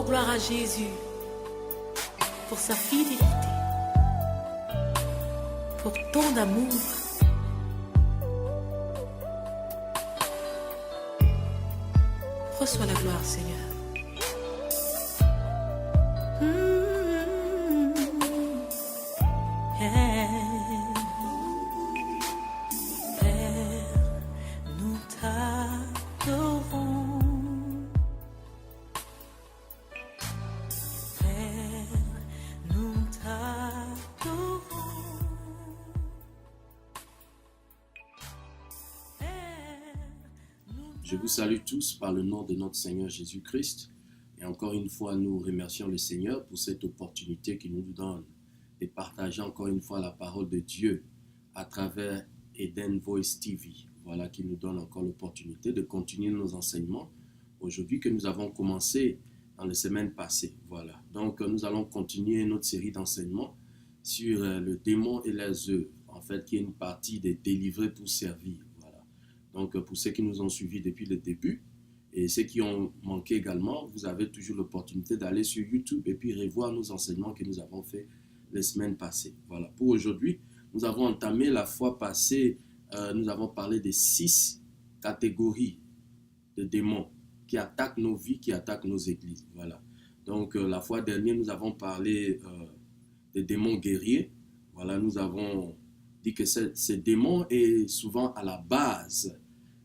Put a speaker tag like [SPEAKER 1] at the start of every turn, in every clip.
[SPEAKER 1] gloire à Jésus pour sa fidélité, pour ton amour. Reçois la gloire, Seigneur.
[SPEAKER 2] Je vous salue tous par le nom de notre Seigneur Jésus-Christ. Et encore une fois, nous remercions le Seigneur pour cette opportunité qu'il nous donne de partager encore une fois la parole de Dieu à travers Eden Voice TV. Voilà, qui nous donne encore l'opportunité de continuer nos enseignements aujourd'hui que nous avons commencé dans les semaines passées. Voilà, donc nous allons continuer notre série d'enseignements sur le démon et les œuvres, en fait, qui est une partie des délivrés pour servir. Donc, pour ceux qui nous ont suivis depuis le début et ceux qui ont manqué également, vous avez toujours l'opportunité d'aller sur YouTube et puis revoir nos enseignements que nous avons fait les semaines passées. Voilà, pour aujourd'hui, nous avons entamé la fois passée, nous avons parlé des 6 catégories de démons qui attaquent nos vies, qui attaquent nos églises. Voilà, donc la fois dernière, nous avons parlé des démons guerriers. Voilà, nous avons dit que ce démon est souvent à la base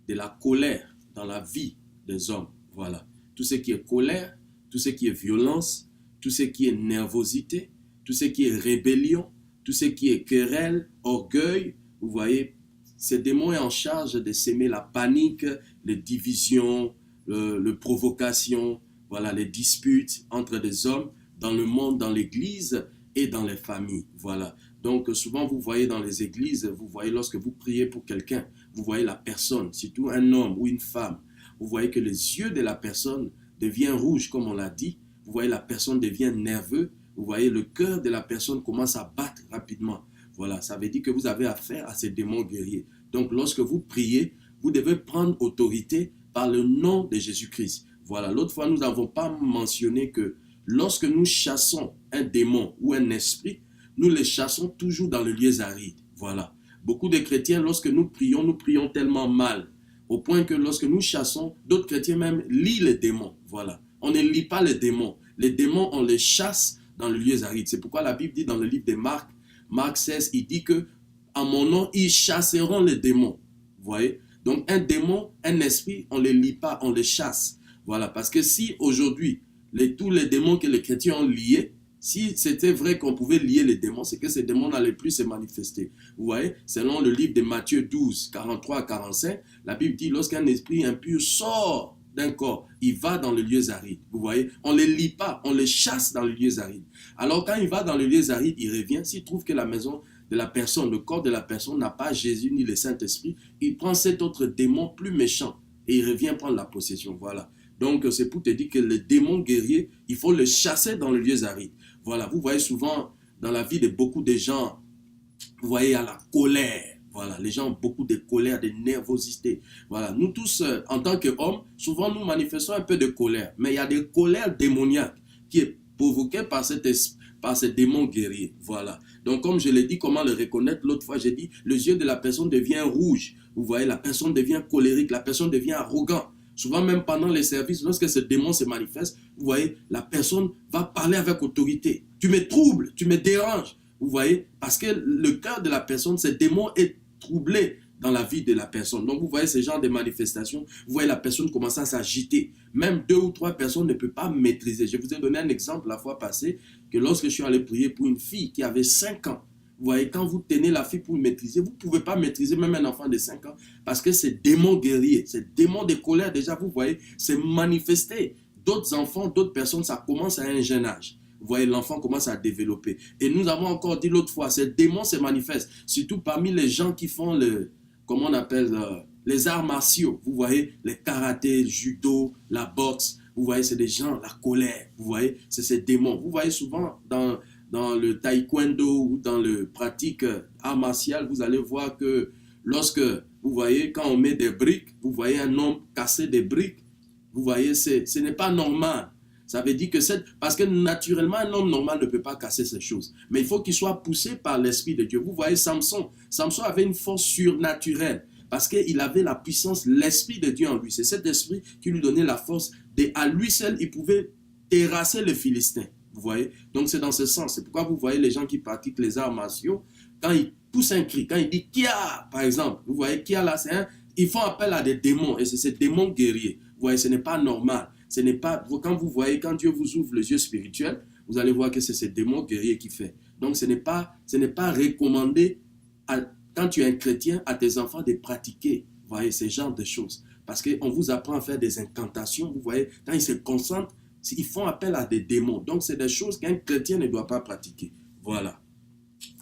[SPEAKER 2] de la colère dans la vie des hommes. Voilà. Tout ce qui est colère, tout ce qui est violence, tout ce qui est nervosité, tout ce qui est rébellion, tout ce qui est querelle, orgueil, vous voyez, ce démon est en charge de s'aimer la panique, les divisions, les provocations, voilà, les disputes entre des hommes dans le monde, dans l'église et dans les familles. Voilà. Donc, souvent, vous voyez dans les églises, vous voyez lorsque vous priez pour quelqu'un, vous voyez la personne, surtout un homme ou une femme, vous voyez que les yeux de la personne deviennent rouges, comme on l'a dit, vous voyez la personne devient nerveuse, vous voyez le cœur de la personne commence à battre rapidement. Voilà, ça veut dire que vous avez affaire à ces démons guerriers. Donc, lorsque vous priez, vous devez prendre autorité par le nom de Jésus-Christ. Voilà, l'autre fois, nous n'avons pas mentionné que lorsque nous chassons un démon ou un esprit, nous les chassons toujours dans le lieu aride. Voilà. Beaucoup de chrétiens, lorsque nous prions tellement mal, au point que lorsque nous chassons, d'autres chrétiens même lient les démons. Voilà. On ne lit pas les démons. Les démons, on les chasse dans le lieu aride. C'est pourquoi la Bible dit dans le livre de Marc, Marc 16, il dit que en mon nom, ils chasseront les démons. Vous voyez? Donc un démon, un esprit, on ne les lit pas, on les chasse. Voilà. Parce que si aujourd'hui, tous les démons que les chrétiens ont liés, si c'était vrai qu'on pouvait lier les démons, c'est que ces démons n'allaient plus se manifester. Vous voyez, selon le livre de Matthieu 12, 43 à 45, la Bible dit, lorsqu'un esprit impur sort d'un corps, il va dans le lieu aride. Vous voyez, on ne les lie pas, on les chasse dans le lieu aride. Alors quand il va dans le lieu aride, il revient, s'il trouve que la maison de la personne, le corps de la personne n'a pas Jésus ni le Saint-Esprit, il prend cet autre démon plus méchant et il revient prendre la possession. Voilà. Donc c'est pour te dire que le démon guerrier, il faut le chasser dans le lieu aride. Voilà, vous voyez souvent dans la vie de beaucoup de gens, vous voyez à la colère. Voilà, les gens ont beaucoup de colère, de nervosité. Voilà, nous tous, en tant qu'hommes, souvent nous manifestons un peu de colère. Mais il y a des colères démoniaques qui est provoquée par ces démons guerriers. Voilà. Donc, comme je l'ai dit, comment le reconnaître? L'autre fois, j'ai dit, les yeux de la personne devient rouge. Vous voyez, la personne devient colérique, la personne devient arrogante. Souvent, même pendant les services, lorsque ce démon se manifeste, vous voyez, la personne va parler avec autorité. Tu me troubles, tu me déranges. Vous voyez, parce que le cœur de la personne, ce démon est troublé dans la vie de la personne. Donc, vous voyez ce genre de manifestations, vous voyez la personne commencer à s'agiter. Même 2 ou 3 personnes ne peuvent pas maîtriser. Je vous ai donné un exemple la fois passée, que lorsque je suis allé prier pour une fille qui avait 5 ans, vous voyez, quand vous tenez la fille pour maîtriser, vous ne pouvez pas maîtriser même un enfant de 5 ans parce que ces démons guerriers, ces démons de colère, déjà, vous voyez, c'est manifesté. D'autres enfants, d'autres personnes, ça commence à un jeune âge. Vous voyez, l'enfant commence à développer. Et nous avons encore dit l'autre fois, ces démons se manifestent, surtout parmi les gens qui font comment on appelle, les arts martiaux. Vous voyez, les karaté, le judo, la boxe. Vous voyez, c'est des gens, la colère. Vous voyez, c'est ces démons. Vous voyez souvent dans le taekwondo ou dans le pratique art martial, vous allez voir que lorsque, vous voyez, quand on met des briques, vous voyez un homme casser des briques, vous voyez, ce n'est pas normal. Ça veut dire que parce que naturellement, un homme normal ne peut pas casser ces choses. Mais il faut qu'il soit poussé par l'Esprit de Dieu. Vous voyez Samson. Samson avait une force surnaturelle parce qu'il avait la puissance, l'Esprit de Dieu en lui. C'est cet esprit qui lui donnait la force. À lui seul, il pouvait terrasser les Philistins. Vous voyez? Donc c'est dans ce sens. C'est pourquoi vous voyez les gens qui pratiquent les arts martiaux, quand ils poussent un cri, quand ils disent Kia, par exemple, vous voyez Kia là, ils font appel à des démons et c'est ces démons guerriers. Vous voyez, ce n'est pas normal. Ce n'est pas, quand vous voyez, quand Dieu vous ouvre les yeux spirituels, vous allez voir que c'est ces démons guerriers qui fait. Donc ce n'est pas recommandé quand tu es un chrétien à tes enfants de pratiquer, vous voyez, ce genre de choses. Parce qu'on vous apprend à faire des incantations, vous voyez, quand ils se concentrent, ils font appel à des démons. Donc c'est des choses qu'un chrétien ne doit pas pratiquer. Voilà.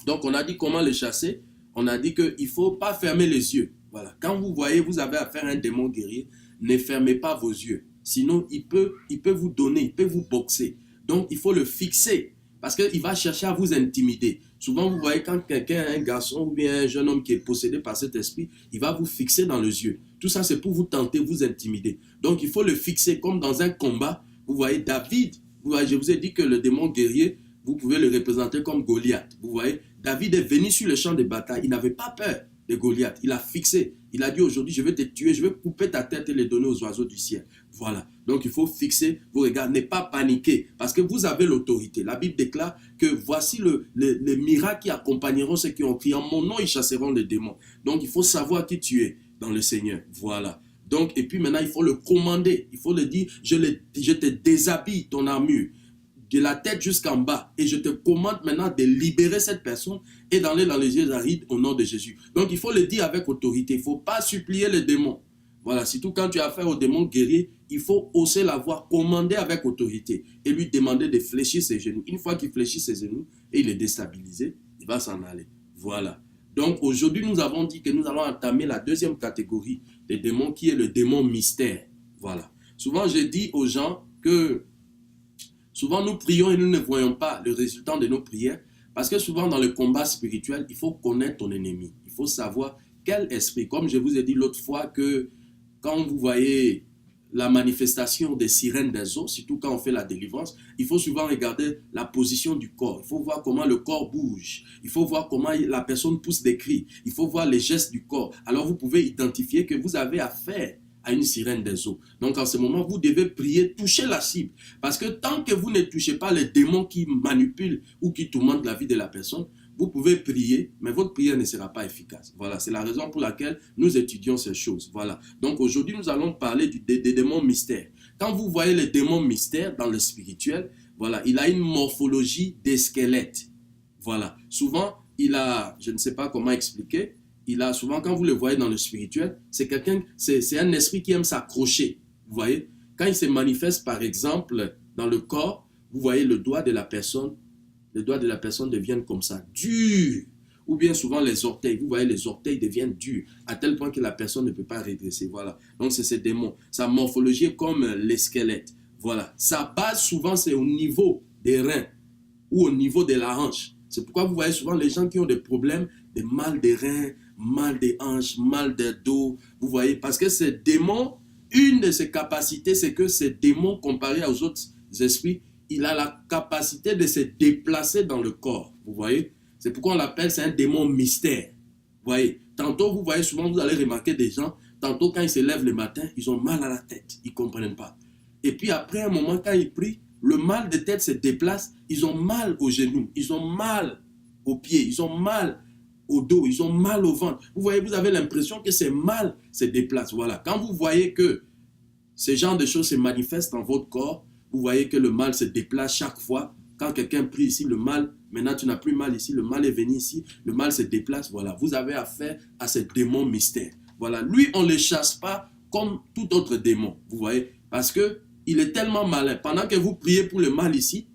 [SPEAKER 2] Donc on a dit comment les chasser. On a dit qu'il ne faut pas fermer les yeux. Voilà. Quand vous voyez, vous avez affaire à un démon guerrier, ne fermez pas vos yeux. Sinon, il peut vous donner, il peut vous boxer. Donc, il faut le fixer parce qu'il va chercher à vous intimider. Souvent, vous voyez quand quelqu'un, un garçon ou bien un jeune homme qui est possédé par cet esprit, il va vous fixer dans les yeux. Tout ça, c'est pour vous tenter, vous intimider. Donc, il faut le fixer comme dans un combat. Vous voyez, David, je vous ai dit que le démon guerrier, vous pouvez le représenter comme Goliath. Vous voyez, David est venu sur le champ de bataille. Il n'avait pas peur de Goliath. Il a fixé. Il a dit aujourd'hui, je vais te tuer, je vais couper ta tête et les donner aux oiseaux du ciel. Voilà. Donc, il faut fixer vos regards. Ne pas paniquer parce que vous avez l'autorité. La Bible déclare que voici les miracles qui accompagneront ceux qui ont crié. En mon nom, ils chasseront les démons. Donc, il faut savoir qui tu es dans le Seigneur. Voilà. Donc, et puis maintenant, il faut le commander. Il faut le dire, je te déshabille ton armure de la tête jusqu'en bas. Et je te commande maintenant de libérer cette personne et d'aller dans les yeux arides au nom de Jésus. Donc, il faut le dire avec autorité. Il ne faut pas supplier les démons. Voilà, surtout quand tu as affaire aux démons guerriers, il faut oser la voir, commander avec autorité et lui demander de fléchir ses genoux. Une fois qu'il fléchit ses genoux et il est déstabilisé, il va s'en aller. Voilà. Donc, aujourd'hui, nous avons dit que nous allons entamer la deuxième catégorie des démons qui est le démon mystère. Voilà. Souvent, je dis aux gens que souvent, nous prions et nous ne voyons pas le résultat de nos prières parce que souvent, dans le combat spirituel, il faut connaître ton ennemi. Il faut savoir quel esprit. Comme je vous ai dit l'autre fois que quand vous voyez la manifestation des sirènes des eaux, surtout quand on fait la délivrance, il faut souvent regarder la position du corps. Il faut voir comment le corps bouge. Il faut voir comment la personne pousse des cris. Il faut voir les gestes du corps. Alors, vous pouvez identifier que vous avez affaire à une sirène des eaux. Donc, en ce moment, vous devez prier, toucher la cible. Parce que tant que vous ne touchez pas les démons qui manipulent ou qui tourmentent la vie de la personne, vous pouvez prier, mais votre prière ne sera pas efficace. Voilà, c'est la raison pour laquelle nous étudions ces choses. Voilà. Donc, aujourd'hui, nous allons parler des démons mystères. Quand vous voyez les démons mystères dans le spirituel, voilà, il a une morphologie des squelettes. Voilà. Souvent, il a, je ne sais pas comment expliquer, il a souvent, quand vous le voyez dans le spirituel, c'est quelqu'un, c'est un esprit qui aime s'accrocher. Vous voyez, quand il se manifeste, par exemple, dans le corps, vous voyez le doigt de la personne, les doigts de la personne deviennent comme ça, durs. Ou bien souvent les orteils, vous voyez, les orteils deviennent durs, à tel point que la personne ne peut pas redresser. Voilà. Donc c'est ces démons. Sa morphologie est comme les squelettes. Voilà. Sa base, souvent, c'est au niveau des reins ou au niveau de la hanche. C'est pourquoi vous voyez souvent les gens qui ont des problèmes, des mal des reins, mal des hanches, mal des dos. Vous voyez, parce que ces démons, une de ses capacités, c'est que ces démons, comparés aux autres esprits, il a la capacité de se déplacer dans le corps. Vous voyez? C'est pourquoi on l'appelle, c'est un démon mystère. Vous voyez? Tantôt, vous voyez, souvent, vous allez remarquer des gens, tantôt, quand ils se lèvent le matin, ils ont mal à la tête. Ils ne comprennent pas. Et puis, après un moment, quand ils prient, le mal de tête se déplace. Ils ont mal aux genoux. Ils ont mal aux pieds. Ils ont mal au dos. Ils ont mal au ventre. Vous voyez, vous avez l'impression que ces mal se déplacent. Voilà. Quand vous voyez que ce genre de choses se manifestent dans votre corps, vous voyez que le mal se déplace chaque fois. Quand quelqu'un prie ici, le mal, maintenant tu n'as plus mal ici, le mal est venu ici, le mal se déplace. Voilà, vous avez affaire à ce démon mystère. Voilà, lui, on ne le chasse pas comme tout autre démon. Vous voyez, parce qu'il est tellement malin. Pendant que vous priez pour le mal ici,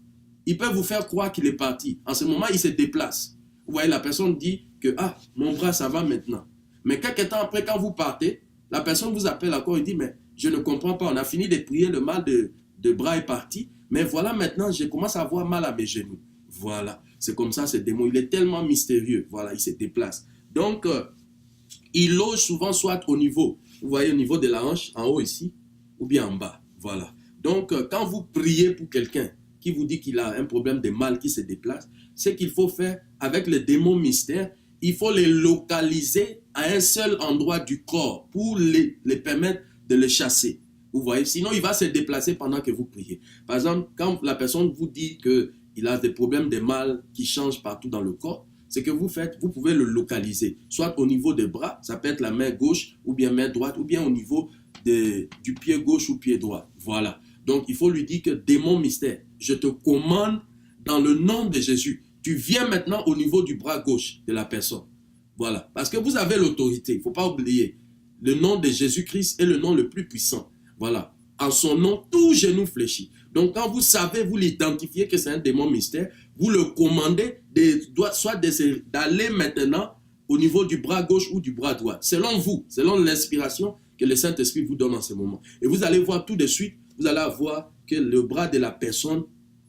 [SPEAKER 2] il peut vous faire croire qu'il est parti. En ce moment, il se déplace. Vous voyez, la personne dit que, ah, mon bras, ça va maintenant. Mais quelques temps après, quand vous partez, la personne vous appelle encore et dit, mais je ne comprends pas, on a fini de prier, le mal de bras est parti, mais voilà maintenant, je commence à avoir mal à mes genoux. Voilà, c'est comme ça ce démon, il est tellement mystérieux, voilà, il se déplace. Donc, il loge souvent soit au niveau, vous voyez au niveau de la hanche, en haut ici, ou bien en bas, voilà. Donc, quand vous priez pour quelqu'un qui vous dit qu'il a un problème de mal qui se déplace, ce qu'il faut faire avec les démons mystères, il faut les localiser à un seul endroit du corps pour les permettre de le chasser. Vous voyez, sinon il va se déplacer pendant que vous priez. Par exemple, quand la personne vous dit qu'il a des problèmes de mal qui changent partout dans le corps, ce que vous faites, vous pouvez le localiser, soit au niveau des bras, ça peut être la main gauche ou bien main droite, ou bien au niveau du pied gauche ou pied droit. Voilà. Donc, il faut lui dire que démon mystère, je te commande dans le nom de Jésus. Tu viens maintenant au niveau du bras gauche de la personne. Voilà. Parce que vous avez l'autorité. Il ne faut pas oublier. Le nom de Jésus-Christ est le nom le plus puissant. Voilà. En son nom, tout genou fléchit. Donc, quand vous savez, vous l'identifiez que c'est un démon mystère, vous le commandez soit d'aller maintenant au niveau du bras gauche ou du bras droit. Selon vous, selon l'inspiration que le Saint-Esprit vous donne en ce moment. Et vous allez voir tout de suite, vous allez voir que le bras de la personne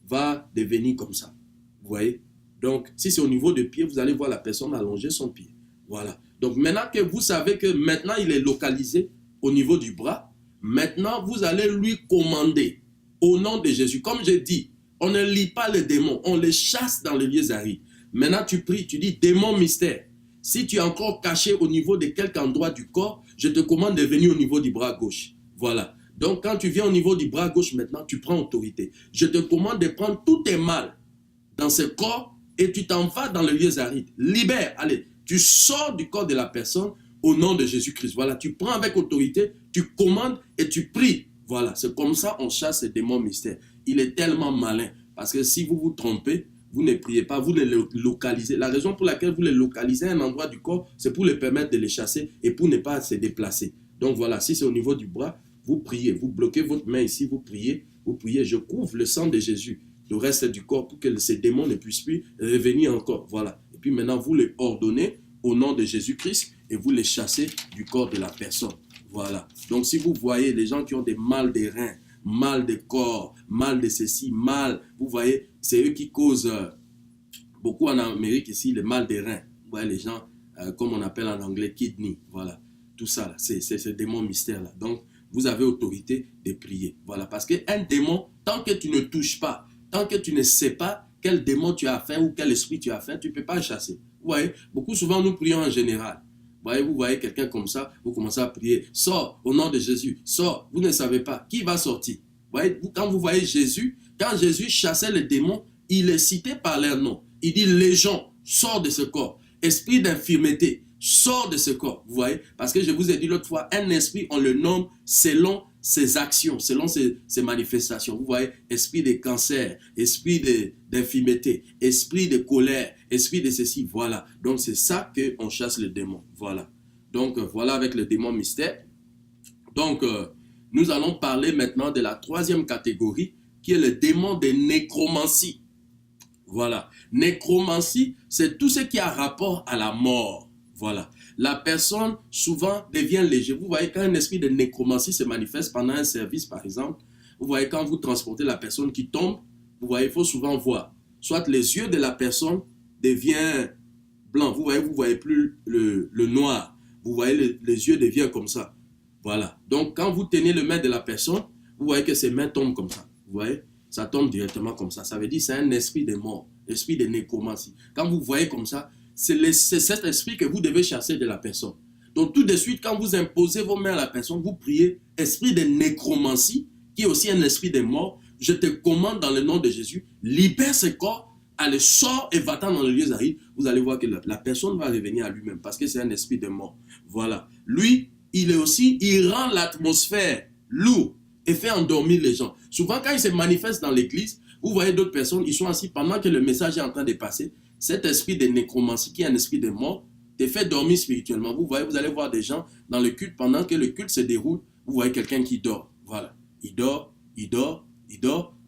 [SPEAKER 2] va devenir comme ça. Vous voyez? Donc, si c'est au niveau du pied, vous allez voir la personne allonger son pied. Voilà. Donc, maintenant que vous savez que maintenant il est localisé au niveau du bras, maintenant vous allez lui commander au nom de Jésus. Comme j'ai dit, on ne lit pas les démons, on les chasse dans les lieux arides. Maintenant, tu pries, tu dis démon mystère. Si tu es encore caché au niveau de quelque endroit du corps, je te commande de venir au niveau du bras gauche. Voilà. Donc, quand tu viens au niveau du bras gauche maintenant, tu prends autorité. Je te commande de prendre tous tes mal dans ce corps et tu t'en vas dans les lieux arides. Libère, allez, tu sors du corps de la personne au nom de Jésus-Christ. Voilà, tu prends avec autorité, tu commandes et tu pries. Voilà, c'est comme ça on chasse ces démons mystères. Il est tellement malin parce que si vous vous trompez, vous ne priez pas, vous les localisez. La raison pour laquelle vous les localisez à un endroit du corps, c'est pour les permettre de les chasser et pour ne pas se déplacer. Donc voilà, si c'est au niveau du bras, vous priez, vous bloquez votre main ici, vous priez, je couvre le sang de Jésus, le reste du corps pour que ces démons ne puissent plus revenir encore. Voilà. Et puis maintenant, vous les ordonnez au nom de Jésus-Christ et vous les chassez du corps de la personne. Voilà. Donc si vous voyez les gens qui ont des mal des reins, mal de corps, mal de ceci, mal, vous voyez, c'est eux qui causent beaucoup en Amérique ici, le mal des reins. Vous voyez les gens, comme on appelle en anglais, kidney. Voilà. Tout ça, c'est ce démon mystère-là. Donc, vous avez autorité de prier. Voilà. Parce qu'un démon, tant que tu ne touches pas, tant que tu ne sais pas quel démon tu as fait ou quel esprit tu as fait, tu ne peux pas le chasser. Vous voyez, beaucoup souvent nous prions en général. Vous voyez quelqu'un comme ça, vous commencez à prier. Sors au nom de Jésus. Sors. Vous ne savez pas qui va sortir. Vous voyez, quand vous voyez Jésus, quand Jésus chassait les démons, il est cité par leur nom. Il dit légion, sors de ce corps. Esprit d'infirmité, sors de ce corps. Vous voyez, parce que je vous ai dit l'autre fois, un esprit, on le nomme selon ses actions, selon ses manifestations. Vous voyez, esprit de cancer, esprit d'infirmité, esprit de colère, esprit de ceci, voilà. Donc c'est ça qu'on chasse les démons, voilà. Donc voilà avec le démon mystère. Donc nous allons parler maintenant de la troisième catégorie qui est le démon de nécromancie. Voilà, nécromancie, c'est tout ce qui a rapport à la mort. Voilà. La personne souvent devient léger. Vous voyez, quand un esprit de nécromancie se manifeste pendant un service, par exemple, vous voyez, quand vous transportez la personne qui tombe, vous voyez, il faut souvent voir. Soit les yeux de la personne deviennent blancs. Vous voyez plus le noir. Vous voyez, les yeux deviennent comme ça. Voilà. Donc, quand vous tenez le main de la personne, vous voyez que ses mains tombent comme ça. Vous voyez, ça tombe directement comme ça. Ça veut dire que c'est un esprit de mort, esprit de nécromancie. Quand vous voyez comme ça, c'est cet esprit que vous devez chasser de la personne. Donc tout de suite, quand vous imposez vos mains à la personne, vous priez, esprit de nécromancie, qui est aussi un esprit de mort, je te commande dans le nom de Jésus, libère ce corps, allez, sors et va-t'en dans les lieux arides. Vous allez voir que la personne va revenir à lui-même, parce que c'est un esprit de mort. Voilà. Lui, il rend l'atmosphère lourde et fait endormir les gens. Souvent, quand il se manifeste dans l'église, vous voyez d'autres personnes, ils sont assis pendant que le message est en train de passer. Cet esprit de nécromancie, qui est un esprit de mort, te fait dormir spirituellement. Vous voyez, vous allez voir des gens dans le culte, pendant que le culte se déroule, vous voyez quelqu'un qui dort. Voilà. Il dort.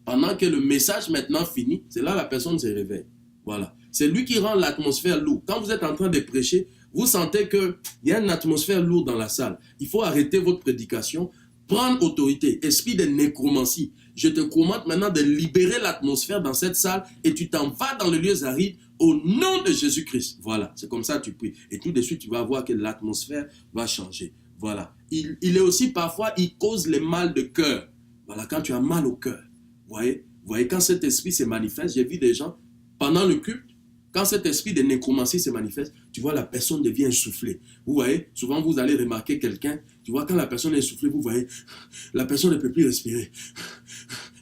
[SPEAKER 2] Pendant que le message maintenant finit, c'est là la personne se réveille. Voilà. C'est lui qui rend l'atmosphère lourde. Quand vous êtes en train de prêcher, vous sentez qu'il y a une atmosphère lourde dans la salle. Il faut arrêter votre prédication, prendre autorité, esprit de nécromancie. Je te commande maintenant de libérer l'atmosphère dans cette salle et tu t'en vas dans les lieux arides au nom de Jésus-Christ. Voilà, c'est comme ça que tu pries. Et tout de suite, tu vas voir que l'atmosphère va changer. Voilà. Il est aussi parfois, il cause les mal de cœur. Voilà, quand tu as mal au cœur. Vous voyez, quand cet esprit se manifeste, j'ai vu des gens, pendant le culte, quand cet esprit de nécromancie se manifeste, tu vois, la personne devient essoufflée. Vous voyez, souvent vous allez remarquer quelqu'un, tu vois, quand la personne est essoufflée, vous voyez, la personne ne peut plus respirer.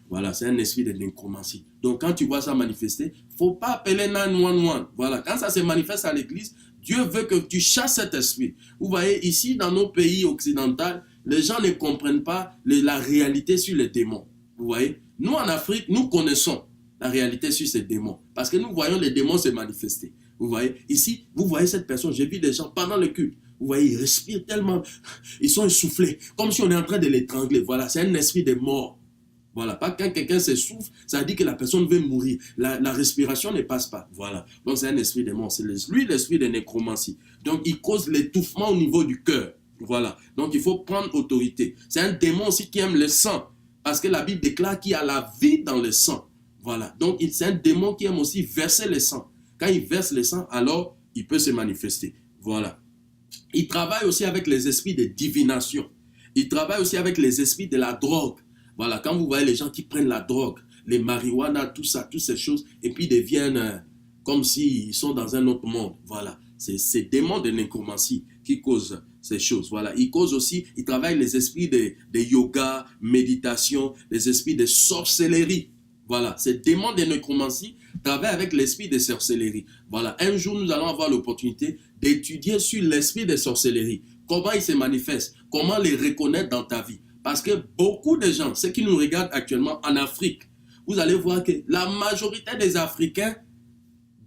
[SPEAKER 2] Voilà, c'est un esprit de nécromancie. Donc, quand tu vois ça manifester, il ne faut pas appeler 911. Voilà, quand ça se manifeste à l'église, Dieu veut que tu chasses cet esprit. Vous voyez, ici, dans nos pays occidentaux, les gens ne comprennent pas la réalité sur les démons. Vous voyez, nous en Afrique, nous connaissons la réalité sur ces démons. Parce que nous voyons les démons se manifester. Vous voyez, ici, vous voyez cette personne, j'ai vu des gens pendant le culte. Vous voyez, ils respirent tellement, ils sont essoufflés, comme si on est en train de l'étrangler. Voilà, c'est un esprit de mort. Voilà, pas quand quelqu'un s'essouffle, ça dit que la personne veut mourir. La respiration ne passe pas. Voilà, donc c'est un esprit de mort. C'est lui l'esprit de nécromancie. Donc il cause l'étouffement au niveau du cœur. Voilà, donc il faut prendre autorité. C'est un démon aussi qui aime le sang. Parce que la Bible déclare qu'il y a la vie dans le sang. Voilà, donc c'est un démon qui aime aussi verser le sang. Quand il verse le sang, alors il peut se manifester. Voilà. Il travaille aussi avec les esprits de divination. Il travaille aussi avec les esprits de la drogue. Voilà, quand vous voyez les gens qui prennent la drogue, les marijuana, tout ça, toutes ces choses, et puis deviennent comme s'ils sont dans un autre monde. Voilà, c'est ces démons de nécromancie qui causent ces choses. Voilà, il travaille les esprits de yoga, méditation, les esprits de sorcellerie. Voilà, ces démons de nécromancie travaillent avec l'esprit de sorcellerie. Voilà, un jour nous allons avoir l'opportunité d'étudier sur l'esprit de sorcellerie. Comment il se manifeste, comment les reconnaître dans ta vie. Parce que beaucoup de gens, ceux qui nous regardent actuellement en Afrique, vous allez voir que la majorité des Africains,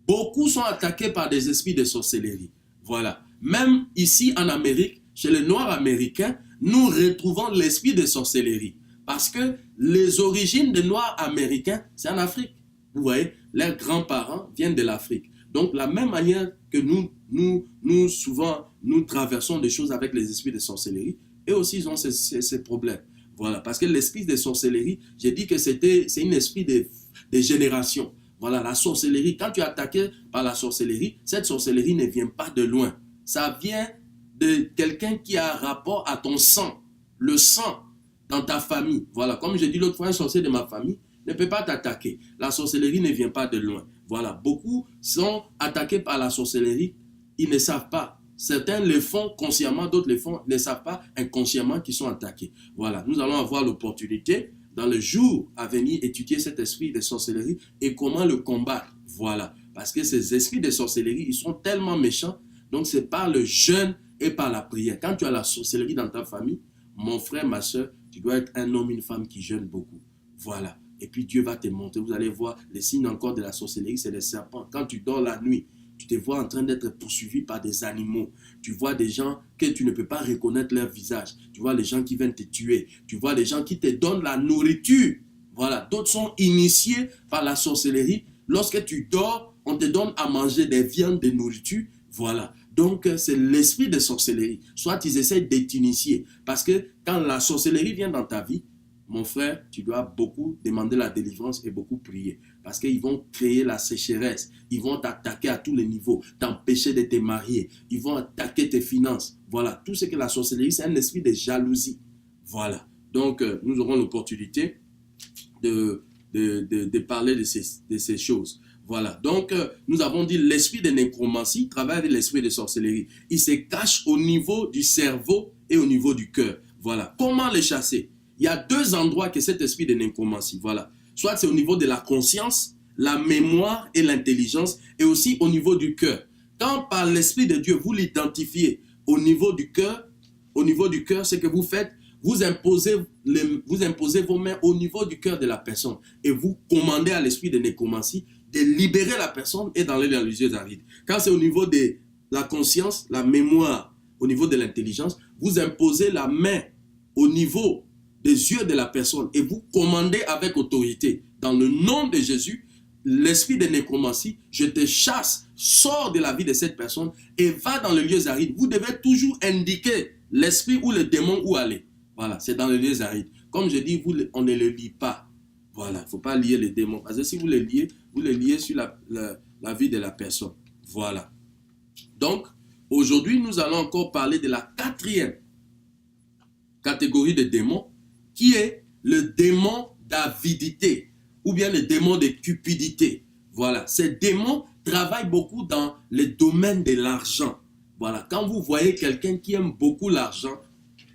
[SPEAKER 2] beaucoup sont attaqués par des esprits de sorcellerie. Voilà. Même ici en Amérique, chez les Noirs américains, nous retrouvons l'esprit de sorcellerie. Parce que les origines des Noirs américains, c'est en Afrique. Vous voyez, leurs grands-parents viennent de l'Afrique. Donc, la même manière que souvent, nous traversons des choses avec les esprits de sorcellerie, et aussi ils ont ces problèmes. Voilà, parce que l'esprit de sorcellerie, j'ai dit que c'est un esprit de génération. Voilà, la sorcellerie, quand tu es attaqué par la sorcellerie, cette sorcellerie ne vient pas de loin. Ça vient de quelqu'un qui a rapport à ton sang, le sang dans ta famille. Voilà, comme j'ai dit l'autre fois, un sorcier de ma famille ne peut pas t'attaquer. La sorcellerie ne vient pas de loin. Voilà, beaucoup sont attaqués par la sorcellerie, ils ne savent pas. Certains le font consciemment, d'autres ne savent pas inconsciemment qu'ils sont attaqués. Voilà, nous allons avoir l'opportunité dans le jour à venir étudier cet esprit de sorcellerie et comment le combattre. Voilà, parce que ces esprits de sorcellerie, ils sont tellement méchants, donc c'est par le jeûne et par la prière. Quand tu as la sorcellerie dans ta famille, mon frère, ma soeur, tu dois être un homme, une femme qui jeûne beaucoup. Voilà, et puis Dieu va te montrer, vous allez voir les signes encore de la sorcellerie, c'est les serpents. Quand tu dors la nuit, tu te vois en train d'être poursuivi par des animaux. Tu vois des gens que tu ne peux pas reconnaître leur visage. Tu vois les gens qui viennent te tuer. Tu vois les gens qui te donnent la nourriture. Voilà, d'autres sont initiés par la sorcellerie. Lorsque tu dors, on te donne à manger des viandes, des nourritures. Voilà, donc c'est l'esprit de sorcellerie. Soit ils essaient de t'initier. Parce que quand la sorcellerie vient dans ta vie, mon frère, tu dois beaucoup demander la délivrance et beaucoup prier. Parce qu'ils vont créer la sécheresse. Ils vont t'attaquer à tous les niveaux. T'empêcher de te marier. Ils vont attaquer tes finances. Voilà. Tout ce que la sorcellerie, c'est un esprit de jalousie. Voilà. Donc, nous aurons l'opportunité de parler de ces choses. Voilà. Donc, nous avons dit l'esprit de nécromancie travaille avec l'esprit de sorcellerie. Il se cache au niveau du cerveau et au niveau du cœur. Voilà. Comment les chasser? Il y a deux endroits que cet esprit de nécromancie, voilà. Soit c'est au niveau de la conscience, la mémoire et l'intelligence, et aussi au niveau du cœur. Quand par l'esprit de Dieu, vous l'identifiez au niveau du cœur, ce que vous faites, vous imposez vos mains au niveau du cœur de la personne, et vous commandez à l'esprit de nécromancie de libérer la personne et d'aller dans les yeux arides. Quand c'est au niveau de la conscience, la mémoire, au niveau de l'intelligence, vous imposez la main au niveau des yeux de la personne et vous commandez avec autorité dans le nom de Jésus, l'esprit de nécromancie, je te chasse, sors de la vie de cette personne et va dans les lieux arides. Vous devez toujours indiquer l'esprit ou le démon où aller. Voilà, c'est dans les lieux arides. Comme je dis, on ne le lie pas. Voilà, il ne faut pas lier les démons. Parce que si vous les liez sur la vie de la personne. Voilà. Donc, aujourd'hui, nous allons encore parler de la quatrième catégorie de démons, qui est le démon d'avidité ou bien le démon de cupidité. Voilà, ces démons travaillent beaucoup dans le domaine de l'argent. Voilà, quand vous voyez quelqu'un qui aime beaucoup l'argent,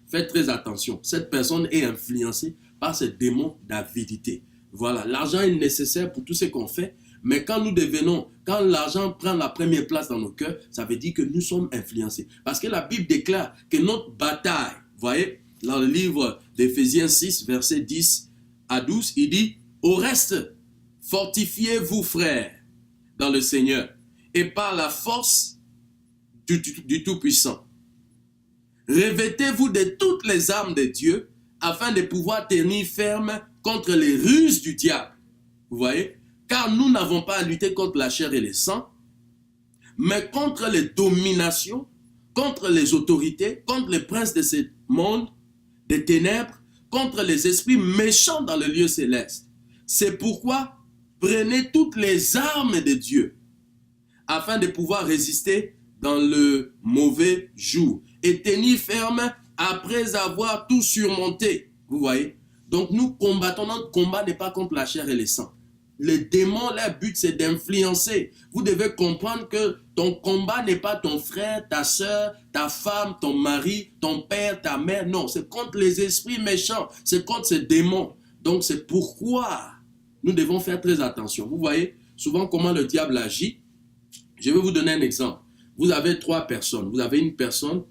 [SPEAKER 2] faites très attention. Cette personne est influencée par ce démon d'avidité. Voilà, l'argent est nécessaire pour tout ce qu'on fait, mais quand l'argent prend la première place dans nos cœurs, ça veut dire que nous sommes influencés. Parce que la Bible déclare que notre bataille, vous voyez, dans le livre d'Éphésiens 6, versets 10 à 12, il dit, au reste, fortifiez-vous, frères, dans le Seigneur, et par la force du Tout-Puissant. Revêtez-vous de toutes les armes de Dieu, afin de pouvoir tenir ferme contre les ruses du diable. Vous voyez? Car nous n'avons pas à lutter contre la chair et le sang, mais contre les dominations, contre les autorités, contre les princes de ce monde, des ténèbres, contre les esprits méchants dans le lieu céleste. C'est pourquoi prenez toutes les armes de Dieu, afin de pouvoir résister dans le mauvais jour et tenir ferme après avoir tout surmonté. Vous voyez? Donc nous combattons, notre combat n'est pas contre la chair et le sang. Les démons, leur but c'est d'influencer. Vous devez comprendre que ton combat n'est pas ton frère, ta soeur, ta femme, ton mari, ton père, ta mère. Non, c'est contre les esprits méchants, c'est contre ces démons. Donc c'est pourquoi nous devons faire très attention. Vous voyez souvent comment le diable agit. Je vais vous donner un exemple. Vous avez 3 personnes. Vous avez une personne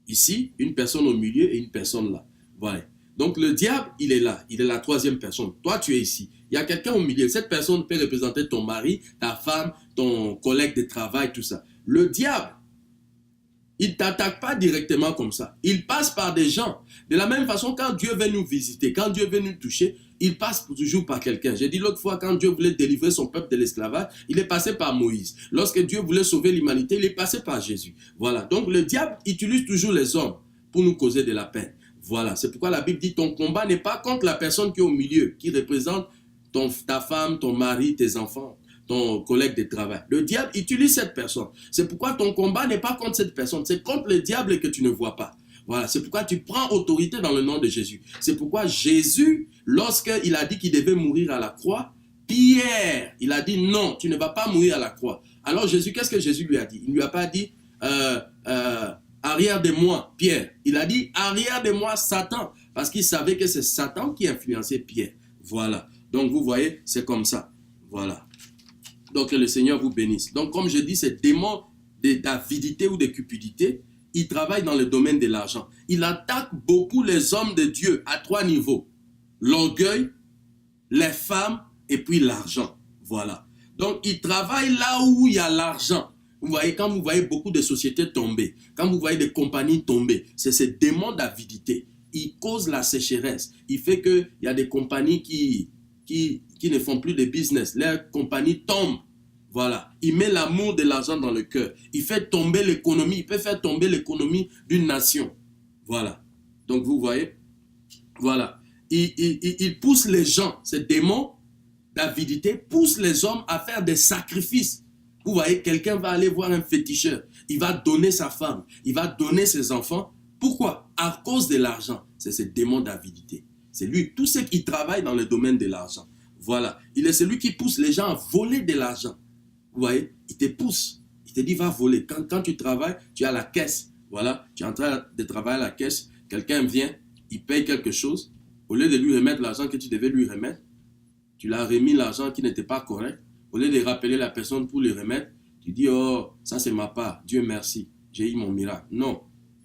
[SPEAKER 2] ici, une personne au milieu et une personne là. Voilà. Donc le diable, il est là. Il est la 3e personne. Toi, tu es ici. Il y a quelqu'un au milieu. Cette personne peut représenter ton mari, ta femme, ton collègue de travail, tout ça. Le diable, il ne t'attaque pas directement comme ça. Il passe par des gens. De la même façon, quand Dieu veut nous visiter, quand Dieu veut nous toucher, il passe toujours par quelqu'un. J'ai dit l'autre fois, quand Dieu voulait délivrer son peuple de l'esclavage, il est passé par Moïse. Lorsque Dieu voulait sauver l'humanité, il est passé par Jésus. Voilà. Donc le diable utilise toujours les hommes pour nous causer de la peine. Voilà. C'est pourquoi la Bible dit, ton combat n'est pas contre la personne qui est au milieu, qui représente ta femme, ton mari, tes enfants, ton collègue de travail. Le diable utilise cette personne. C'est pourquoi ton combat n'est pas contre cette personne, c'est contre le diable que tu ne vois pas. Voilà, c'est pourquoi tu prends autorité dans le nom de Jésus. C'est pourquoi Jésus, lorsqu'il a dit qu'il devait mourir à la croix, Pierre, il a dit non, tu ne vas pas mourir à la croix. Alors Jésus, qu'est-ce que Jésus lui a dit? Il ne lui a pas dit arrière de moi, Pierre. Il a dit arrière de moi, Satan, parce qu'il savait que c'est Satan qui influençait Pierre. Voilà. Donc vous voyez, c'est comme ça. Voilà. Donc que le Seigneur vous bénisse. Donc comme je dis, ces démons d'avidité ou de cupidité, ils travaillent dans le domaine de l'argent. Il attaque beaucoup les hommes de Dieu à 3 niveaux. L'orgueil, les femmes et puis l'argent. Voilà. Donc ils travaillent là où il y a l'argent. Vous voyez, quand vous voyez beaucoup de sociétés tomber, quand vous voyez des compagnies tomber, c'est ces démons d'avidité. Ils causent la sécheresse. Il fait qu'il y a des compagnies qui ne font plus de business. Leurs compagnies tombent. Voilà. Il met l'amour de l'argent dans le cœur. Il fait tomber l'économie. Il peut faire tomber l'économie d'une nation. Voilà. Donc vous voyez. Voilà. Il pousse les gens, ces démons d'avidité, poussent les hommes à faire des sacrifices. Vous voyez, quelqu'un va aller voir un féticheur. Il va donner sa femme. Il va donner ses enfants. Pourquoi? À cause de l'argent. C'est ce démon d'avidité. C'est lui. Tout ce qui travaille dans le domaine de l'argent. Voilà. Il est celui qui pousse les gens à voler de l'argent. Vous voyez, il te pousse. Il te dit, va voler. Quand tu travailles, tu es à la caisse. Voilà, tu es en train de travailler à la caisse. Quelqu'un vient, il paye quelque chose. Au lieu de lui remettre l'argent que tu devais lui remettre, tu l'as remis l'argent qui n'était pas correct. Au lieu de rappeler la personne pour lui remettre, tu dis, oh, ça c'est ma part. Dieu merci, j'ai eu mon miracle. Non,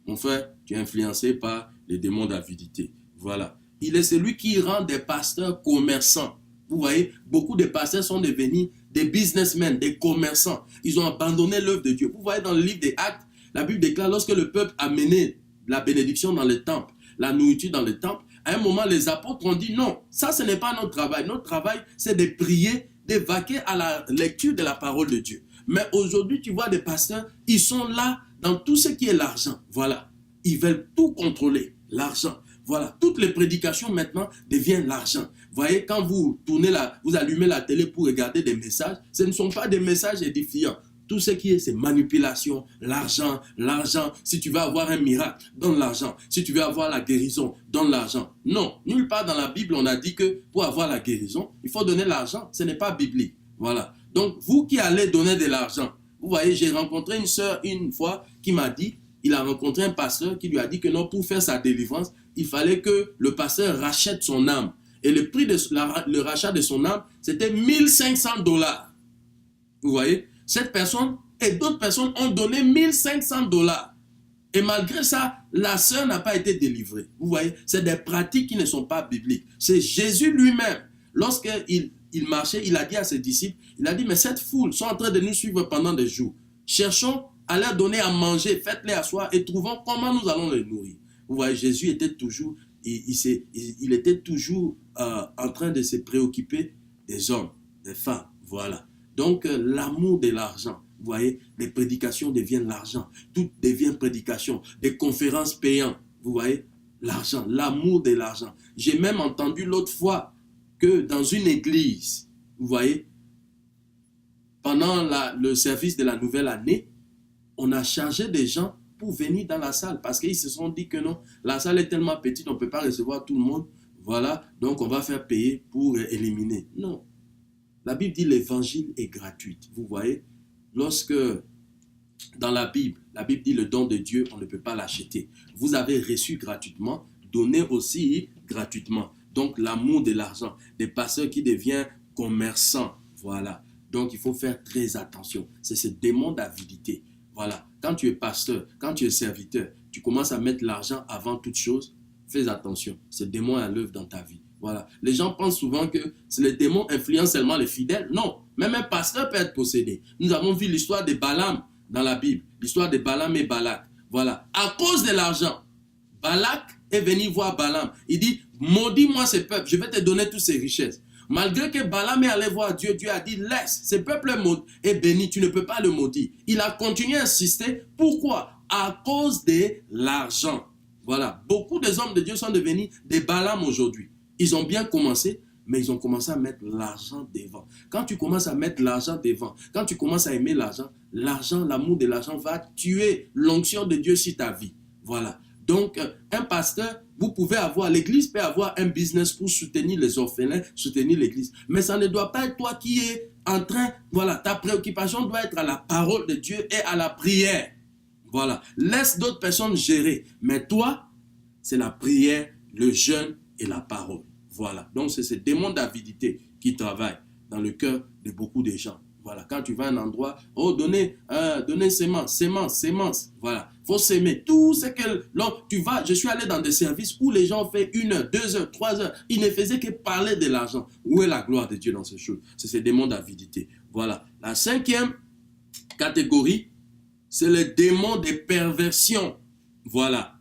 [SPEAKER 2] mon frère, tu es influencé par les démons d'avidité. Voilà. Il est celui qui rend des pasteurs commerçants. Vous voyez, beaucoup de pasteurs sont devenus des businessmen, des commerçants. Ils ont abandonné l'œuvre de Dieu. Vous voyez dans le livre des Actes, la Bible déclare lorsque le peuple a mené la bénédiction dans le temple, la nourriture dans le temple, à un moment les apôtres ont dit non, ça ce n'est pas notre travail. Notre travail c'est de prier, de vaquer à la lecture de la parole de Dieu. Mais aujourd'hui tu vois des pasteurs, ils sont là dans tout ce qui est l'argent. Voilà, ils veulent tout contrôler, l'argent. Voilà, toutes les prédications maintenant deviennent l'argent. Vous voyez, quand vous tournez vous allumez la télé pour regarder des messages, ce ne sont pas des messages édifiants. tout ce qui est ces manipulations, l'argent, si tu veux avoir un miracle, donne l'argent. Si tu veux avoir la guérison, donne l'argent. Non, nulle part dans la Bible, on a dit que pour avoir la guérison, il faut donner l'argent. Ce n'est pas biblique. Voilà. Donc, vous qui allez donner de l'argent, vous voyez, j'ai rencontré une sœur une fois qui m'a dit, il a rencontré un pasteur qui lui a dit que non, pour faire sa délivrance, il fallait que le pasteur rachète son âme. Et le prix de le rachat de son âme, c'était $1500. Vous voyez, cette personne et d'autres personnes ont donné $1500. Et malgré ça, la sœur n'a pas été délivrée. Vous voyez, c'est des pratiques qui ne sont pas bibliques. C'est Jésus lui-même, lorsqu'il marchait, il a dit à ses disciples, il a dit, mais cette foule sont en train de nous suivre pendant des jours. Cherchons à leur donner à manger, faites-les asseoir et trouvons comment nous allons les nourrir. Vous voyez, Jésus était toujours, il était toujours en train de se préoccuper des hommes, des femmes. Voilà. Donc, l'amour de l'argent. Vous voyez, les prédications deviennent l'argent. Tout devient prédication. Des conférences payantes. Vous voyez, l'argent, l'amour de l'argent. J'ai même entendu l'autre fois que dans une église, vous voyez, pendant le service de la nouvelle année, on a chargé des gens pour venir dans la salle parce qu'ils se sont dit que non, la salle est tellement petite, on ne peut pas recevoir tout le monde. Voilà, donc on va faire payer pour éliminer. Non. La Bible dit l'évangile est gratuit. Vous voyez, lorsque dans la Bible dit le don de Dieu, on ne peut pas l'acheter. Vous avez reçu gratuitement, donnez aussi gratuitement. Donc l'amour de l'argent, des pasteurs qui deviennent commerçants. Voilà, donc il faut faire très attention. C'est ce démon d'avidité. Voilà, quand tu es pasteur, quand tu es serviteur, tu commences à mettre l'argent avant toute chose, fais attention, ce démon est à l'œuvre dans ta vie. Voilà, les gens pensent souvent que le démon influence seulement les fidèles. Non, même un pasteur peut être possédé. Nous avons vu l'histoire de Balaam dans la Bible, l'histoire de Balaam et Balak. Voilà, à cause de l'argent, Balak est venu voir Balaam. Il dit, maudis-moi ce peuple, je vais te donner toutes ces richesses. Malgré que Balaam est allé voir Dieu, Dieu a dit, laisse, ce peuple est béni, tu ne peux pas le maudire. Il a continué à insister. Pourquoi? À cause de l'argent. Voilà, beaucoup des hommes de Dieu sont devenus des Balaam aujourd'hui. Ils ont bien commencé, mais ils ont commencé à mettre l'argent devant. Quand tu commences à mettre l'argent devant, quand tu commences à aimer l'argent, l'amour de l'argent va tuer l'onction de Dieu sur ta vie. Voilà. Donc, un pasteur, vous pouvez avoir, l'église peut avoir un business pour soutenir les orphelins, soutenir l'église. Mais ça ne doit pas être toi qui es en train, voilà, ta préoccupation doit être à la parole de Dieu et à la prière. Voilà. Laisse d'autres personnes gérer. Mais toi, c'est la prière, le jeûne et la parole. Voilà. Donc, c'est ce démon d'avidité qui travaille dans le cœur de beaucoup de gens. Voilà, quand tu vas à un endroit, oh, donnez sémence, voilà, il faut s'aimer. Tout ce que, tu vas, je suis allé dans des services où les gens ont fait 1 heure, 2 heures, 3 heures, ils ne faisaient que parler de l'argent. Où est la gloire de Dieu dans ces choses? C'est ces démons d'avidité. Voilà, la 5e catégorie, c'est le démon des perversions. Voilà,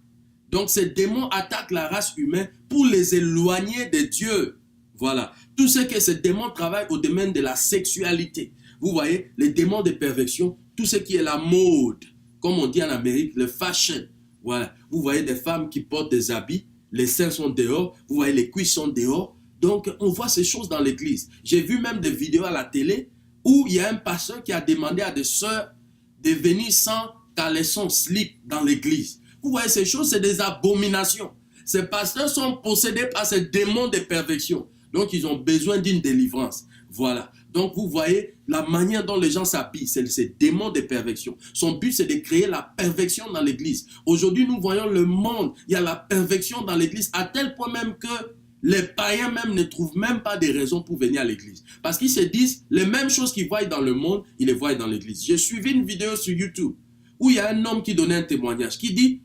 [SPEAKER 2] donc ces démons attaquent la race humaine pour les éloigner de Dieu. Voilà, tout ce que ces démons travaillent au domaine de la sexualité. Vous voyez, les démons de perversion, tout ce qui est la mode, comme on dit en Amérique, le fashion. Voilà, vous voyez des femmes qui portent des habits, les seins sont dehors, vous voyez les cuisses sont dehors. Donc, on voit ces choses dans l'église. J'ai vu même des vidéos à la télé où il y a un pasteur qui a demandé à des sœurs de venir sans caleçon, slip dans l'église. Vous voyez ces choses, c'est des abominations. Ces pasteurs sont possédés par ces démons de perversion. Donc, ils ont besoin d'une délivrance. Voilà. Donc, vous voyez la manière dont les gens s'habillent, c'est ces démons de perversion. Son but, c'est de créer la perversion dans l'église. Aujourd'hui, nous voyons le monde, il y a la perversion dans l'église, à tel point même que les païens même ne trouvent même pas de raisons pour venir à l'église. Parce qu'ils se disent, les mêmes choses qu'ils voient dans le monde, ils les voient dans l'église. J'ai suivi une vidéo sur YouTube où il y a un homme qui donnait un témoignage, qui dit,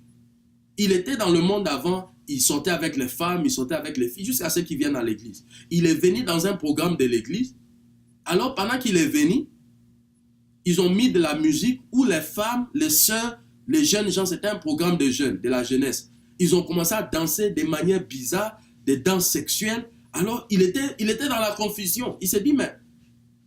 [SPEAKER 2] il était dans le monde avant, il sortait avec les femmes, il sortait avec les filles, jusqu'à ce qu'il vienne à l'église. Il est venu dans un programme de l'église. Alors, pendant qu'il est venu, ils ont mis de la musique où les femmes, les sœurs, les jeunes gens, c'était un programme de jeunes, de la jeunesse. Ils ont commencé à danser de manière bizarre, des danses sexuelles. Alors, il était dans la confusion. Il s'est dit, mais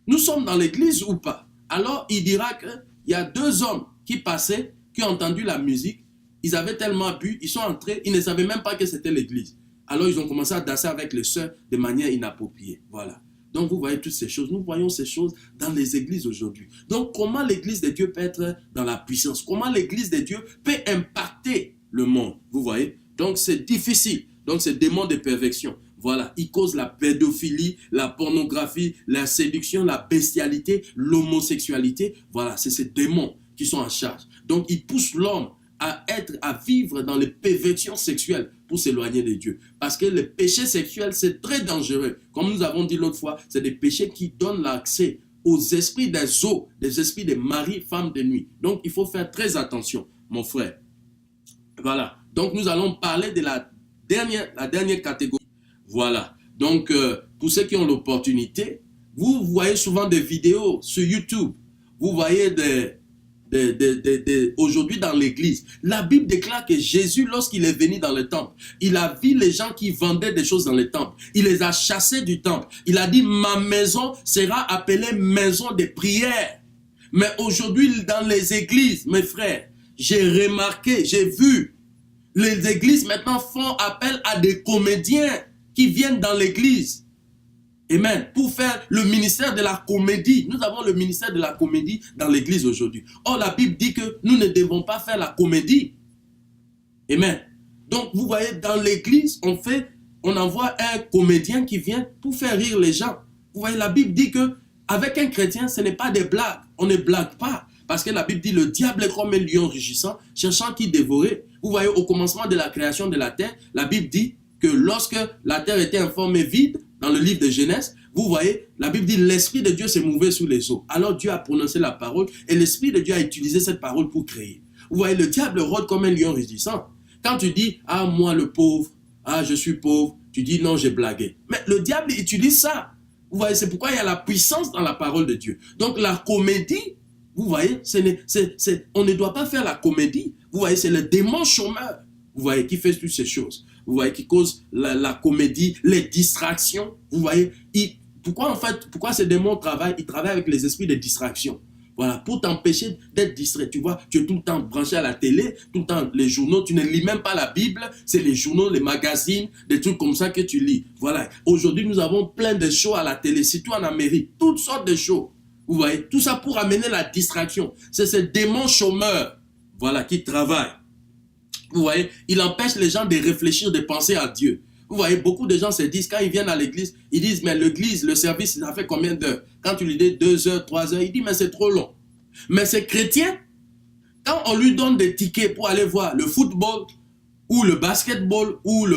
[SPEAKER 2] nous sommes dans l'église ou pas? Alors, il dira qu'il y a 2 hommes qui passaient, qui ont entendu la musique. Ils avaient tellement bu, ils sont entrés, ils ne savaient même pas que c'était l'église. Alors, ils ont commencé à danser avec les sœurs de manière inappropriée. Voilà. Donc, vous voyez toutes ces choses. Nous voyons ces choses dans les églises aujourd'hui. Donc, comment l'église de Dieu peut être dans la puissance? Comment l'église de Dieu peut impacter le monde? Vous voyez? Donc, c'est difficile. Donc, c'est démon de perversion. Voilà, il cause la pédophilie, la pornographie, la séduction, la bestialité, l'homosexualité. Voilà, c'est ces démons qui sont en charge. Donc, ils poussent l'homme à vivre dans les perversions sexuelles pour s'éloigner de Dieu. Parce que le péché sexuel, c'est très dangereux. Comme nous avons dit l'autre fois, c'est des péchés qui donnent l'accès aux esprits des eaux, des esprits des maris, femmes de nuit. Donc, il faut faire très attention, mon frère. Voilà. Donc, nous allons parler de la dernière catégorie. Voilà. Donc, pour ceux qui ont l'opportunité, vous voyez souvent des vidéos sur YouTube. Vous voyez aujourd'hui dans l'église. La Bible déclare que Jésus, lorsqu'il est venu dans le temple, il a vu les gens qui vendaient des choses dans le temple. Il les a chassés du temple. Il a dit, ma maison sera appelée maison de prière. Mais aujourd'hui, dans les églises, mes frères, j'ai remarqué, j'ai vu, les églises maintenant font appel à des comédiens qui viennent dans l'église. Amen. Pour faire le ministère de la comédie. Nous avons le ministère de la comédie dans l'église aujourd'hui. Or, la Bible dit que nous ne devons pas faire la comédie. Amen. Donc, vous voyez, dans l'église, on envoie un comédien qui vient pour faire rire les gens. Vous voyez, la Bible dit que avec un chrétien, ce n'est pas des blagues. On ne blague pas. Parce que la Bible dit, le diable est comme un lion rugissant, cherchant qui dévorer. Vous voyez, au commencement de la création de la terre, la Bible dit que lorsque la terre était informée vide, dans le livre de Genèse, vous voyez, la Bible dit, l'Esprit de Dieu s'est mouvé sous les eaux. Alors Dieu a prononcé la parole et l'Esprit de Dieu a utilisé cette parole pour créer. Vous voyez, le diable rôde comme un lion rugissant. Quand tu dis, ah, moi le pauvre, ah, je suis pauvre, tu dis, non, j'ai blagué. Mais le diable utilise ça. Vous voyez, c'est pourquoi il y a la puissance dans la parole de Dieu. Donc la comédie, vous voyez, on ne doit pas faire la comédie. Vous voyez, c'est le démon chômeur, vous voyez, qui fait toutes ces choses. Vous voyez, qui cause la comédie, les distractions. Vous voyez, pourquoi ces démons travaillent? Ils travaillent avec les esprits de distraction. Voilà, pour t'empêcher d'être distrait. Tu vois, tu es tout le temps branché à la télé, tout le temps les journaux, tu ne lis même pas la Bible, c'est les journaux, les magazines, des trucs comme ça que tu lis. Voilà, aujourd'hui nous avons plein de shows à la télé, surtout en Amérique, toutes sortes de shows. Vous voyez, tout ça pour amener la distraction. C'est ces démons chômeurs, voilà, qui travaillent. Vous voyez, il empêche les gens de réfléchir, de penser à Dieu. Vous voyez, beaucoup de gens se disent, quand ils viennent à l'église, ils disent, mais l'église, le service, ça fait combien d'heures? Quand tu lui dis 2 heures, 3 heures, il dit, mais c'est trop long. Mais ces chrétiens, quand on lui donne des tickets pour aller voir le football, ou le basketball, ou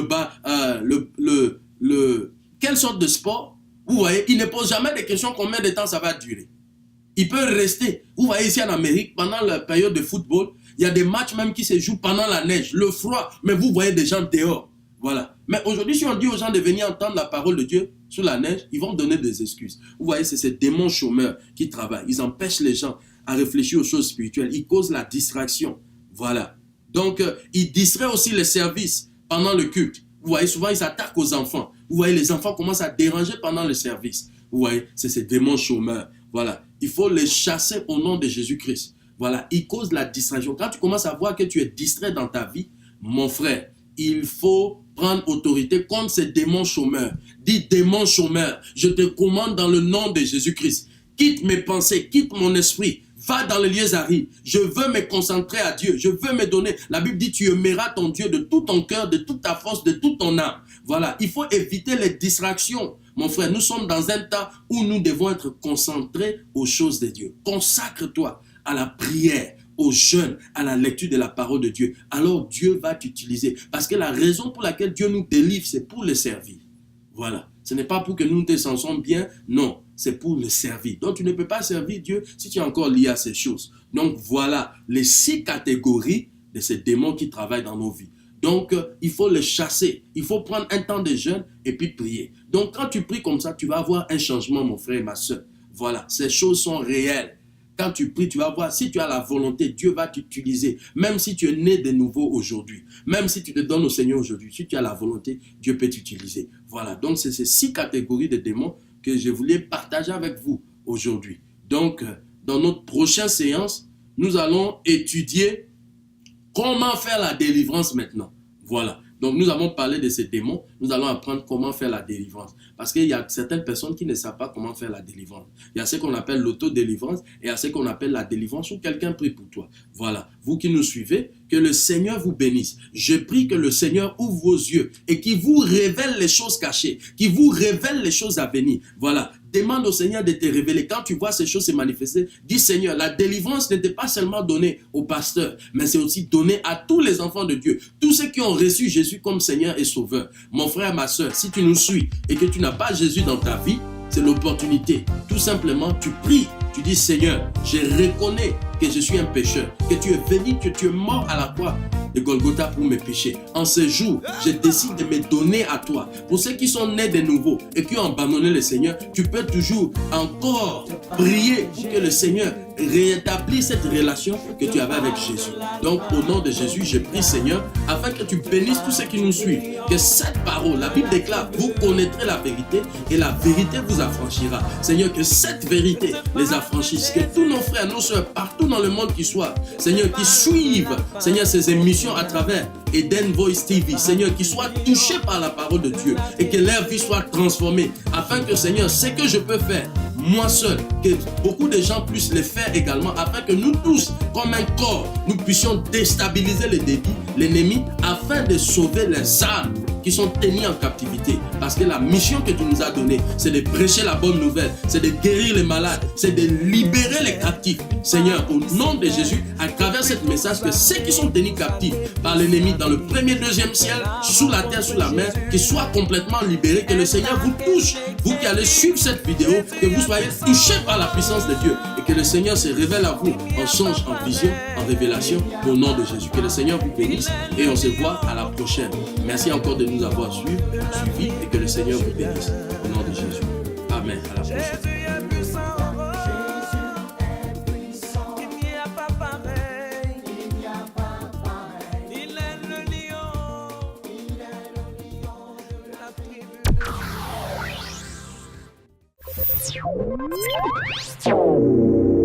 [SPEAKER 2] quelle sorte de sport, vous voyez, il ne pose jamais de questions combien de temps ça va durer. Il peut rester. Vous voyez ici en Amérique, pendant la période de football, il y a des matchs même qui se jouent pendant la neige, le froid, mais vous voyez des gens dehors. Voilà. Mais aujourd'hui, si on dit aux gens de venir entendre la parole de Dieu sous la neige, ils vont donner des excuses. Vous voyez, c'est ces démons chômeurs qui travaillent. Ils empêchent les gens à réfléchir aux choses spirituelles. Ils causent la distraction. Voilà. Donc, ils distraient aussi les services pendant le culte. Vous voyez, souvent, ils s'attaquent aux enfants. Vous voyez, les enfants commencent à déranger pendant le service. Vous voyez, c'est ces démons chômeurs. Voilà. Il faut les chasser au nom de Jésus-Christ. Voilà. Ils causent la distraction. Quand tu commences à voir que tu es distrait dans ta vie, mon frère, il faut prendre autorité contre ces démons chômeurs. Dis, démons chômeurs, je te commande dans le nom de Jésus-Christ. Quitte mes pensées, quitte mon esprit. Va dans les lieux arides. Je veux me concentrer à Dieu. Je veux me donner. La Bible dit, tu aimeras ton Dieu de tout ton cœur, de toute ta force, de toute ton âme. Voilà. Il faut éviter les distractions. Mon frère, nous sommes dans un temps où nous devons être concentrés aux choses de Dieu. Consacre-toi à la prière, au jeûne, à la lecture de la parole de Dieu. Alors Dieu va t'utiliser. Parce que la raison pour laquelle Dieu nous délivre, c'est pour le servir. Voilà. Ce n'est pas pour que nous nous sentons bien. Non. C'est pour le servir. Donc tu ne peux pas servir Dieu si tu es encore lié à ces choses. Donc voilà les 6 catégories de ces démons qui travaillent dans nos vies. Donc il faut les chasser. Il faut prendre un temps de jeûne et puis prier. Donc quand tu pries comme ça, tu vas avoir un changement, mon frère et ma soeur. Voilà. Ces choses sont réelles. Quand tu pries, tu vas voir, si tu as la volonté, Dieu va t'utiliser. Même si tu es né de nouveau aujourd'hui, même si tu te donnes au Seigneur aujourd'hui, si tu as la volonté, Dieu peut t'utiliser. Voilà, donc c'est ces 6 catégories de démons que je voulais partager avec vous aujourd'hui. Donc, dans notre prochaine séance, nous allons étudier comment faire la délivrance maintenant. Voilà, Donc nous avons parlé de ces démons, nous allons apprendre comment faire la délivrance. Parce qu'il y a certaines personnes qui ne savent pas comment faire la délivrance. Il y a ce qu'on appelle l'autodélivrance et il y a ce qu'on appelle la délivrance où quelqu'un prie pour toi. Voilà, vous qui nous suivez, que le Seigneur vous bénisse. Je prie que le Seigneur ouvre vos yeux et qu'il vous révèle les choses cachées, qu'il vous révèle les choses à venir. Voilà, demande au Seigneur de te révéler. Quand tu vois ces choses se manifester, dis Seigneur, la délivrance n'était pas seulement donnée aux pasteurs, mais c'est aussi donné à tous les enfants de Dieu, tous ceux qui ont reçu Jésus comme Seigneur et Sauveur. Mon frère, ma soeur, si tu nous suis et que tu n'as pas Jésus dans ta vie, c'est l'opportunité. Tout simplement, tu pries, tu dis Seigneur, je reconnais que je suis un pécheur, que tu es venu, que tu es mort à la croix de Golgotha pour mes péchés. En ce jour, je décide de me donner à toi. Pour ceux qui sont nés de nouveau et qui ont abandonné le Seigneur, tu peux toujours encore prier pour que le Seigneur réétablisse cette relation que tu avais avec Jésus. Donc, au nom de Jésus, je prie Seigneur, afin que tu bénisses tous ceux qui nous suivent. Que cette parole, la Bible déclare, vous connaîtrez la vérité et la vérité vous affranchira. Seigneur, que cette vérité les affranchisse. Que tous nos frères, nos soeurs, partout dans le monde qui soient, Seigneur, qui suivent, Seigneur, ces émissions à travers Eden Voice TV, Seigneur, qui soient touchés par la parole de Dieu et que leur vie soit transformée, afin que, Seigneur, ce que je peux faire, moi seul, que beaucoup de gens puissent le faire également, afin que nous tous, comme un corps, nous puissions déstabiliser l'ennemi, afin de sauver les âmes qui sont tenues en captivité. Parce que la mission que tu nous as donnée, c'est de prêcher la bonne nouvelle, c'est de guérir les malades, c'est de libérer les captifs. Seigneur, au nom de Jésus, à travers ce message, que ceux qui sont tenus captifs par l'ennemi dans le premier, deuxième ciel, sous la terre, sous la mer, qu'ils soient complètement libérés, que le Seigneur vous touche. Vous qui allez suivre cette vidéo, que vous soyez touchés par la puissance de Dieu et que le Seigneur se révèle à vous en songe, en vision, en révélation, au nom de Jésus. Que le Seigneur vous bénisse et on se voit à la prochaine. Merci encore de nous avoir suivi et que le Seigneur vous bénisse. Au nom de Jésus. Amen. À la prochaine.
[SPEAKER 3] Ciao.